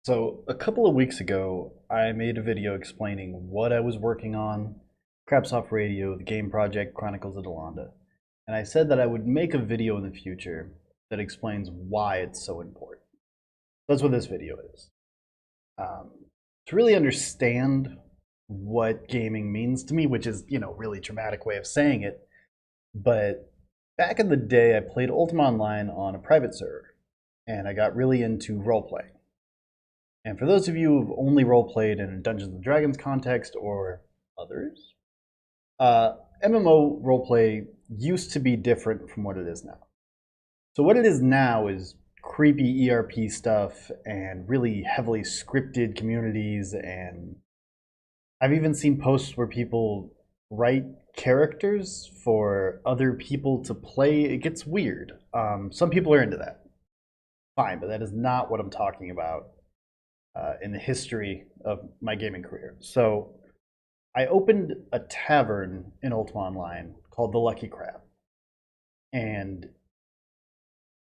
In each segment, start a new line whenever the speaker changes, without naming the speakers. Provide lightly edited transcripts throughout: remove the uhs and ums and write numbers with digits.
So, a couple of weeks ago, I made a video explaining what I was working on, Crabsoft Radio, the game project Chronicles of Delanda. And I said that I would make a video in the future that explains why it's so important. That's what this video is. Um, to really understand what gaming means to me, which is, really dramatic way of saying it, but back in the day, I played Ultima Online on a private server, and I got really into role playing. And for those of you who've only roleplayed in a Dungeons and Dragons context or others, MMO roleplay used to be different from what it is now. So what it is now is creepy ERP stuff and really heavily scripted communities, and I've even seen posts where people write characters for other people to play. It gets weird. Some people are into that. Fine, but that is not what I'm talking about in the history of my gaming career. So I opened a tavern in Ultima Online called the Lucky Crab, and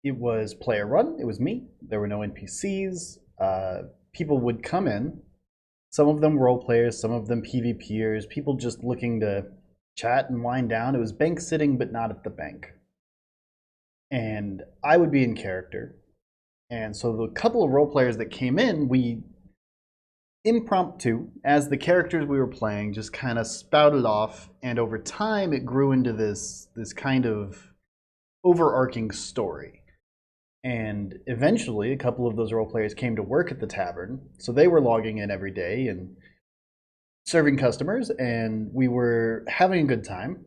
it was player run. It was me. There were no NPCs. People would come in. Some of them role players, some of them PvPers. People just looking to chat and wind down. It was bank sitting, but not at the bank. And I would be in character. And so the couple of role players that came in, we impromptu, as the characters we were playing just kind of spouted off, and over time it grew into this kind of overarching story. And eventually a couple of those role players came to work at the tavern, so they were logging in every day and serving customers, and we were having a good time.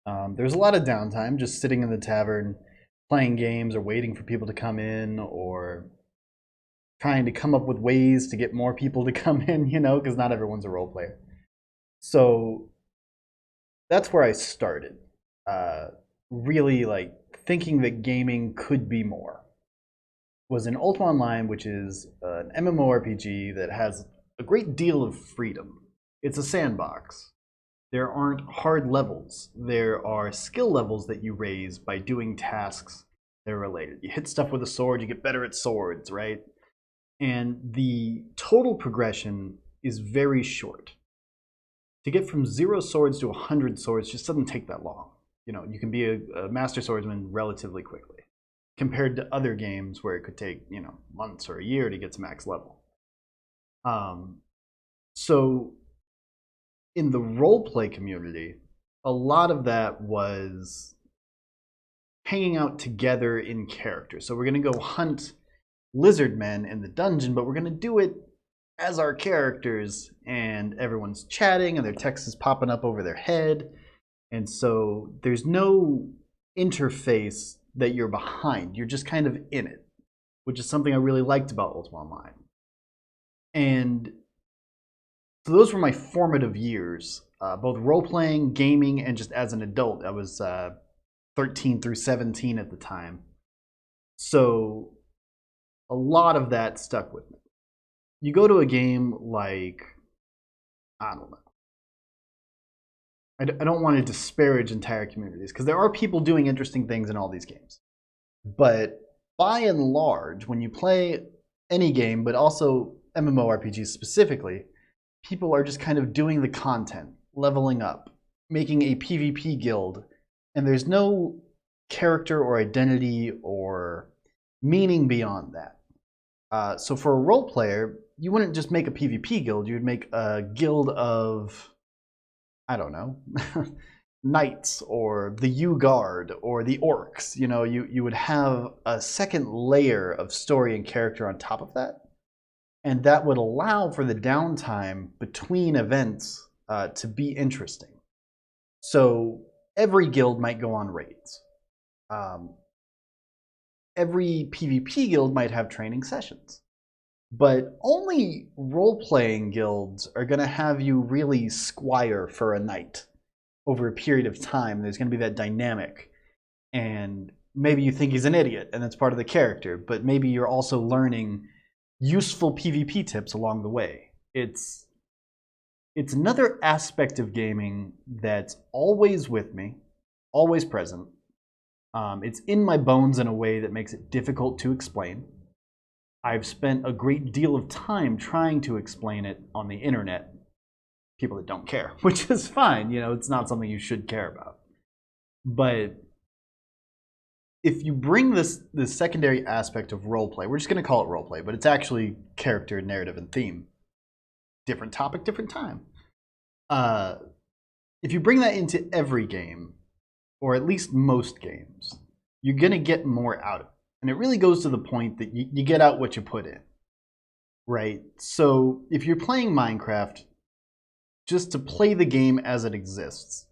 There was a lot of downtime just sitting in the tavern playing games or waiting for people to come in, or trying to come up with ways to get more people to come in, because not everyone's a role player. So that's where I started. Really like thinking that gaming could be more. Was in Ultima Online, which is an MMORPG that has a great deal of freedom. It's a sandbox. There aren't hard levels. There are skill levels that you raise by doing tasks that are related. You hit stuff with a sword, you get better at swords, right? And the total progression is very short. To get from 0 swords to 100 swords just doesn't take that long. You can be a master swordsman relatively quickly, compared to other games where it could take, months or a year to get to max level. So in the roleplay community, a lot of that was hanging out together in character. So we're going to go hunt lizard men in the dungeon, but we're going to do it as our characters, and everyone's chatting and their text is popping up over their head. And so there's no interface that you're behind. You're just kind of in it, which is something I really liked about Ultima Online. And so those were my formative years, both role-playing, gaming, and just as an adult. I was 13 through 17 at the time. So a lot of that stuck with me. You go to a game like, I don't know. I don't want to disparage entire communities, because there are people doing interesting things in all these games. But by and large, when you play any game, but also MMORPGs specifically, people are just kind of doing the content, leveling up, making a PvP guild, and there's no character or identity or meaning beyond that. So for a role player, you wouldn't just make a PvP guild, you'd make a guild of, I don't know, knights or the U-Guard or the orcs. You would have a second layer of story and character on top of that. And that would allow for the downtime between events to be interesting. So every guild might go on raids. Every PvP guild might have training sessions. But only role-playing guilds are going to have you really squire for a night over a period of time. There's going to be that dynamic. And maybe you think he's an idiot, and that's part of the character, but maybe you're also learning useful PvP tips along the way. It's another aspect of gaming that's always with me, always present. It's in my bones in a way that makes it difficult to explain. I've spent a great deal of time trying to explain it on the internet. People that don't care, which is fine. You know, it's not something you should care about. But if you bring this secondary aspect of roleplay, we're just going to call it roleplay, but it's actually character, narrative, and theme. Different topic, different time. If you bring that into every game, or at least most games, you're going to get more out of it. And it really goes to the point that you get out what you put in, right? So if you're playing Minecraft just to play the game as it exists,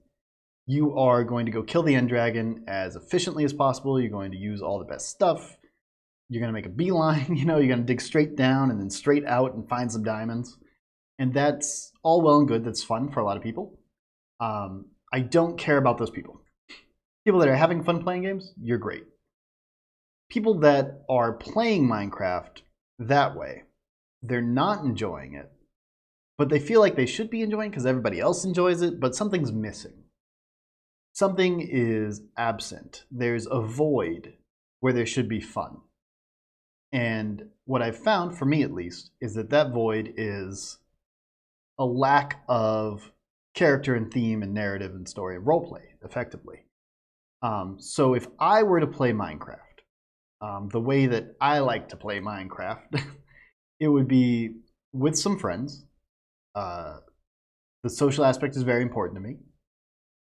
you are going to go kill the end dragon as efficiently as possible. You're going to use all the best stuff. You're going to make a beeline, you know, you're going to dig straight down and then straight out and find some diamonds. And that's all well and good. That's fun for a lot of people. I don't care about those people. People that are having fun playing games, you're great. People that are playing Minecraft that way, they're not enjoying it, but they feel like they should be enjoying it because everybody else enjoys it, but something's missing. Something is absent. There's a void where there should be fun. And what I've found, for me at least, is that that void is a lack of character and theme and narrative and story and roleplay, effectively. So if I were to play Minecraft, the way that I like to play Minecraft, it would be with some friends. The social aspect is very important to me.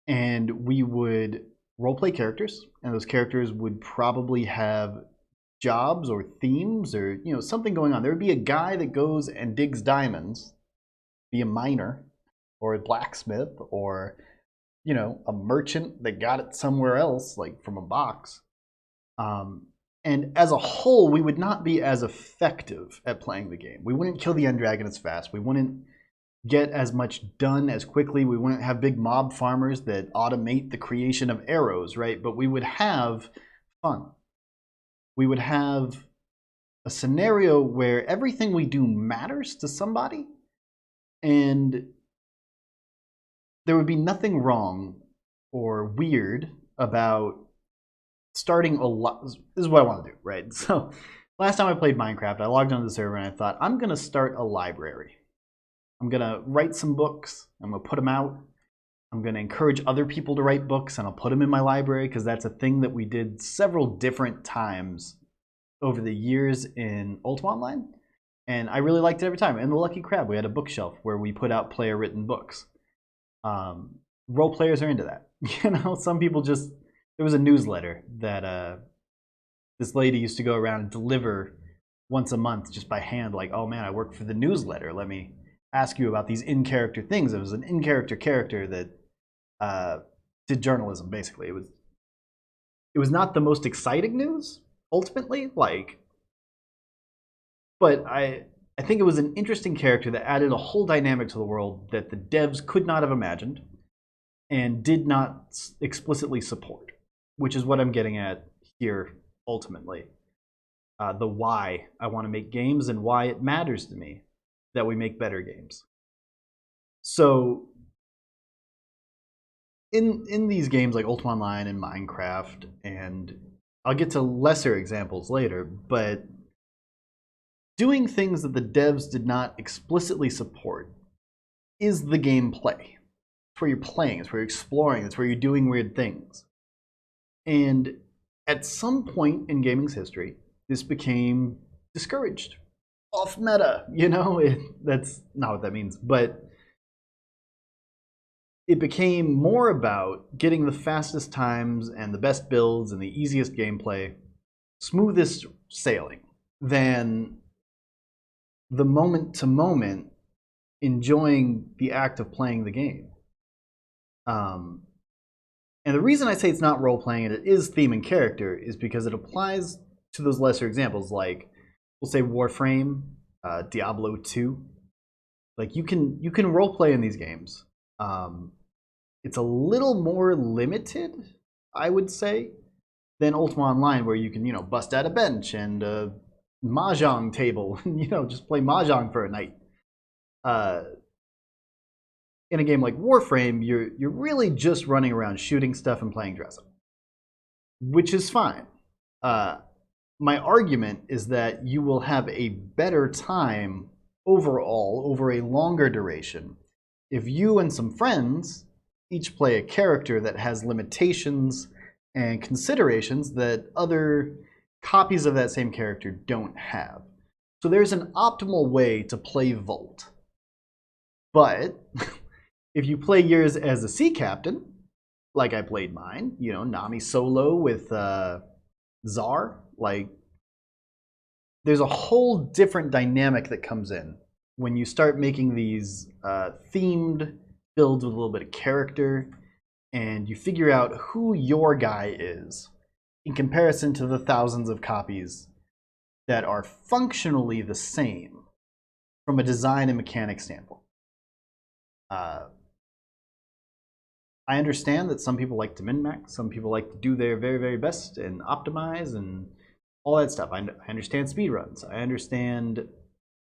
And we would roleplay characters, and those characters would probably have jobs or themes or, you know, something going on. There would be a guy that goes and digs diamonds, be a miner or a blacksmith or, you know, a merchant that got it somewhere else, like from a box. And as a whole, we would not be as effective at playing the game. We wouldn't kill the end dragon as fast. We wouldn't get as much done as quickly. We wouldn't have big mob farmers that automate the creation of arrows, right? But we would have fun. We would have a scenario where everything we do matters to somebody, and there would be nothing wrong or weird about starting a lot. This is what I want to do, right? So last time I played Minecraft, I logged onto the server and I thought, I'm going to start a library. I'm going to write some books. I'm going to put them out. I'm going to encourage other people to write books, and I'll put them in my library because that's a thing that we did several different times over the years in Ultima Online. And I really liked it every time. And the Lucky Crab, we had a bookshelf where we put out player-written books. Role players are into that. You know, some people just... There was a newsletter that this lady used to go around and deliver once a month just by hand, like, oh man, I work for the newsletter. Let me ask you about these in-character things. It was an in-character character that did journalism, basically. It was not the most exciting news, ultimately, like, but I think it was an interesting character that added a whole dynamic to the world that the devs could not have imagined and did not explicitly support, which is what I'm getting at here, ultimately. The why I want to make games and why it matters to me that we make better games. So in these games like Ultima Online and Minecraft, and I'll get to lesser examples later, but doing things that the devs did not explicitly support is the gameplay. It's where you're playing, it's where you're exploring, it's where you're doing weird things. And at some point in gaming's history, this became discouraged. Off meta, you know? That's not what that means, but it became more about getting the fastest times and the best builds and the easiest gameplay, smoothest sailing, than the moment to moment enjoying the act of playing the game. And the reason I say it's not role playing and it is theme and character is because it applies to those lesser examples, like we'll say Warframe, Diablo 2. Like you can role play in these games. It's a little more limited, I would say, than Ultima Online, where you can, you know, bust out a bench and a mahjong table, and, you know, just play mahjong for a night. In a game like Warframe, you're really just running around shooting stuff and playing dress up, which is fine. My argument is that you will have a better time overall over a longer duration if you and some friends each play a character that has limitations and considerations that other copies of that same character don't have. So there's an optimal way to play Volt. But if you play yours as a sea captain, like I played mine, you know, Nami solo with Czar, like there's a whole different dynamic that comes in when you start making these themed builds with a little bit of character, and you figure out who your guy is in comparison to the thousands of copies that are functionally the same from a design and mechanic standpoint. I understand that some people like to min-max, some people like to do their very, very best and optimize and all that stuff. I understand speedruns. I understand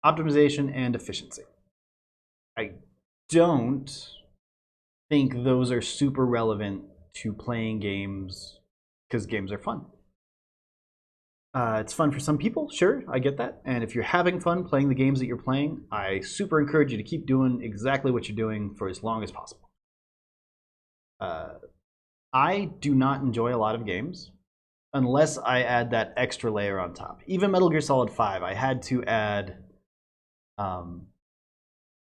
optimization and efficiency. I don't think those are super relevant to playing games because games are fun. It's fun for some people, sure, I get that. And if you're having fun playing the games that you're playing, I super encourage you to keep doing exactly what you're doing for as long as possible. I do not enjoy a lot of games unless I add that extra layer on top. Even Metal Gear Solid 5, I had to add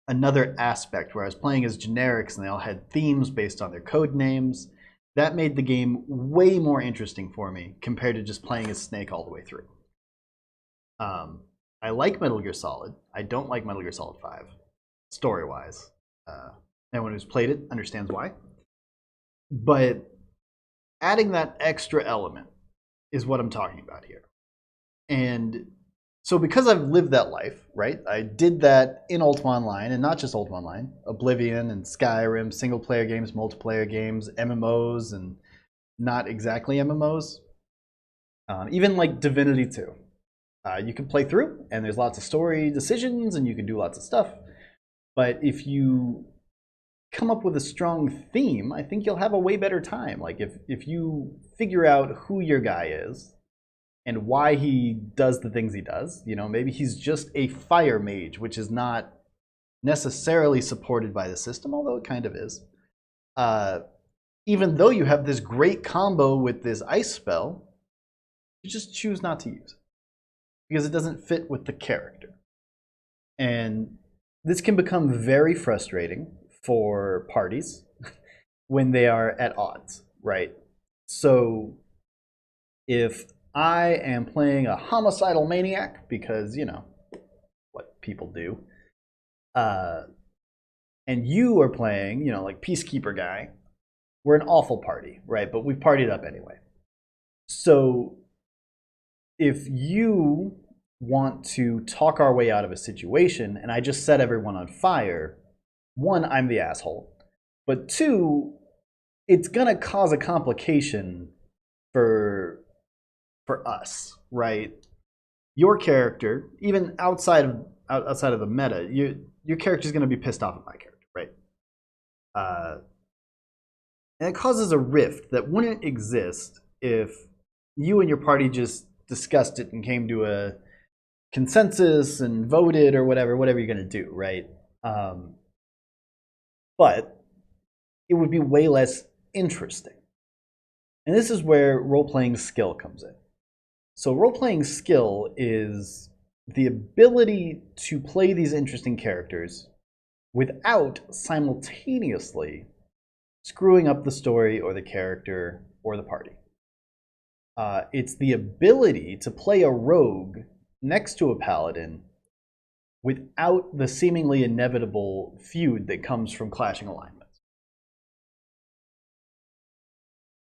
another aspect where I was playing as generics and they all had themes based on their code names. That made the game way more interesting for me compared to just playing as Snake all the way through. I like Metal Gear Solid. I don't like Metal Gear Solid 5, story-wise. Anyone who's played it understands why. But adding that extra element is what I'm talking about here. And so because I've lived that life, right? I did that in Ultima Online, and not just Ultima Online, Oblivion and Skyrim, single-player games, multiplayer games, MMOs, and not exactly MMOs. Even like Divinity 2. You can play through, and there's lots of story decisions, and you can do lots of stuff. But if you come up with a strong theme, I think you'll have a way better time. Like if you figure out who your guy is and why he does the things he does, you know, maybe he's just a fire mage, which is not necessarily supported by the system, although it kind of is. Even though you have this great combo with this ice spell, you just choose not to use it because it doesn't fit with the character. And this can become very frustrating for parties when they are at odds, right? So if I am playing a homicidal maniac, because, you know, what people do, and you are playing, you know, like Peacekeeper guy, we're an awful party, right? But we've partied up anyway. So if you want to talk our way out of a situation and I just set everyone on fire, one, I'm the asshole. But two, it's gonna cause a complication for us, right? Your character, even outside of the meta, your character's gonna be pissed off at my character, right? And it causes a rift that wouldn't exist if you and your party just discussed it and came to a consensus and voted or whatever you're gonna do, right? But it would be way less interesting. And this is where role-playing skill comes in. So role-playing skill is the ability to play these interesting characters without simultaneously screwing up the story or the character or the party. It's the ability to play a rogue next to a paladin without the seemingly inevitable feud that comes from clashing alignments.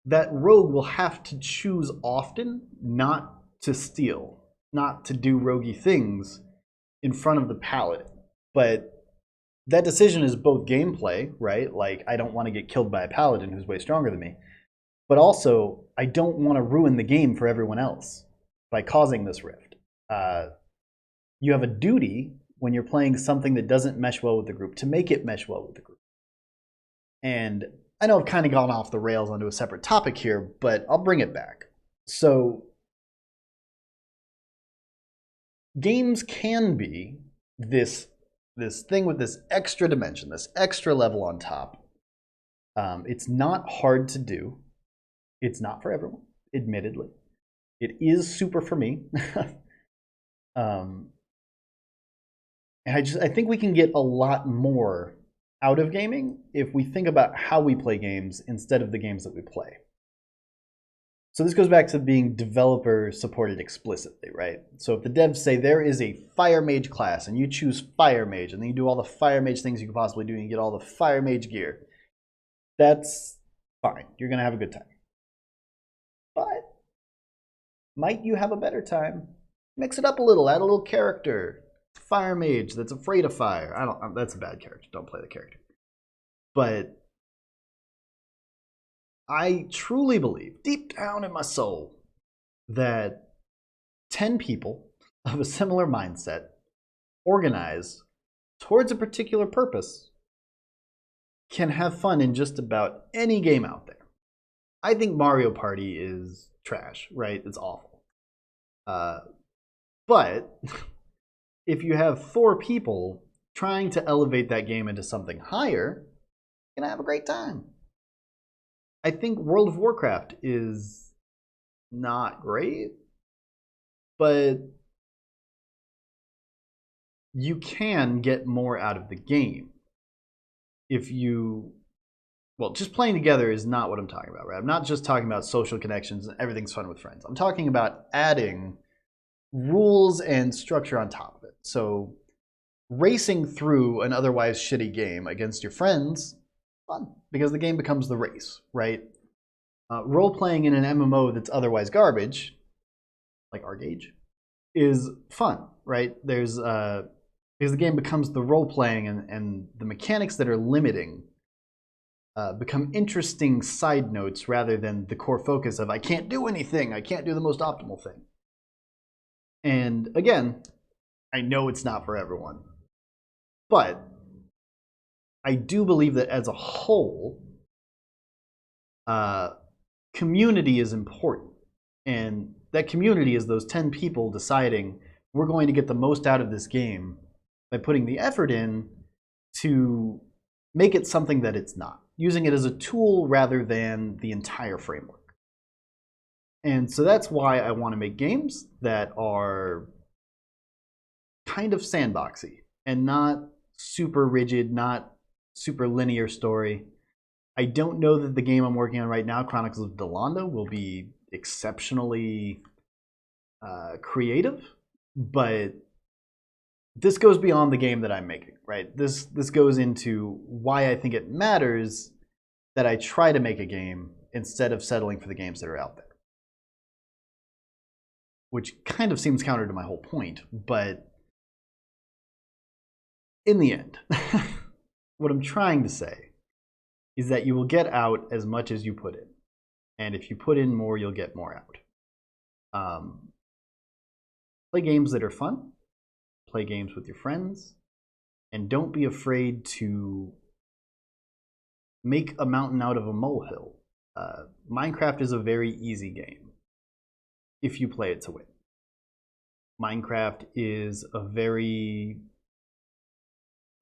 That rogue will have to choose often not to steal, not to do roguey things in front of the paladin. But that decision is both gameplay, right? Like, I don't want to get killed by a paladin who's way stronger than me. But also, I don't want to ruin the game for everyone else by causing this rift. You have a duty when you're playing something that doesn't mesh well with the group to make it mesh well with the group. And I know I've kind of gone off the rails onto a separate topic here, but I'll bring it back. So games can be this thing with this extra dimension, this extra level on top. It's not hard to do. It's not for everyone, admittedly. It is super for me. And I think we can get a lot more out of gaming if we think about how we play games instead of the games that we play. So this goes back to being developer supported explicitly, right? So if the devs say there is a Fire Mage class and you choose Fire Mage and then you do all the Fire Mage things you could possibly do and you get all the Fire Mage gear, that's fine. You're going to have a good time. But might you have a better time? Mix it up a little, add a little character. Fire Mage that's afraid of fire. That's a bad character. Don't play the character. But I truly believe, deep down in my soul, that 10 people of a similar mindset organized towards a particular purpose can have fun in just about any game out there. I think Mario Party is trash, right? It's awful. But if you have 4 people trying to elevate that game into something higher, you're gonna have a great time. I think World of Warcraft is not great, but you can get more out of the game if you, well, just playing together is not what I'm talking about, right? I'm not just talking about social connections and everything's fun with friends. I'm talking about adding rules and structure on top of it. So racing through an otherwise shitty game against your friends, fun, because the game becomes the race, right? Role-playing in an MMO that's otherwise garbage, like R-Gage, is fun, right? Because the game becomes the role-playing and the mechanics that are limiting become interesting side notes rather than the core focus of I can't do anything, I can't do the most optimal thing. And again, I know it's not for everyone, but I do believe that as a whole, community is important. And that community is those 10 people deciding we're going to get the most out of this game by putting the effort in to make it something that it's not, using it as a tool rather than the entire framework. And so that's why I want to make games that are kind of sandboxy and not super rigid, not super linear story. I don't know that the game I'm working on right now, Chronicles of Delanda, will be exceptionally creative, but this goes beyond the game that I'm making, right? This goes into why I think it matters that I try to make a game instead of settling for the games that are out there. Which kind of seems counter to my whole point, but in the end, what I'm trying to say is that you will get out as much as you put in. And if you put in more, you'll get more out. Play games that are fun. Play games with your friends. And don't be afraid to make a mountain out of a molehill. Minecraft is a very easy game if you play it to win. Minecraft is a very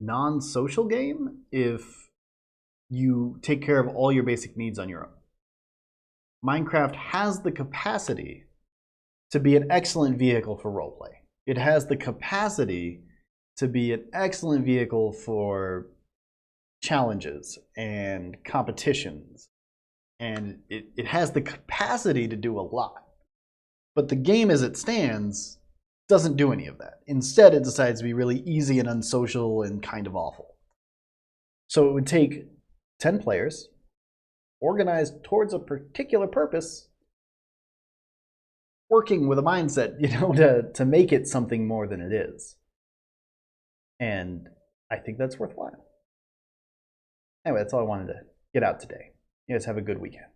non-social game if you take care of all your basic needs on your own. Minecraft has the capacity to be an excellent vehicle for roleplay. It has the capacity to be an excellent vehicle for challenges and competitions. And it has the capacity to do a lot. But the game as it stands doesn't do any of that. Instead, it decides to be really easy and unsocial and kind of awful. So it would take 10 players, organized towards a particular purpose, working with a mindset, to make it something more than it is. And I think that's worthwhile. Anyway, that's all I wanted to get out today. You guys have a good weekend.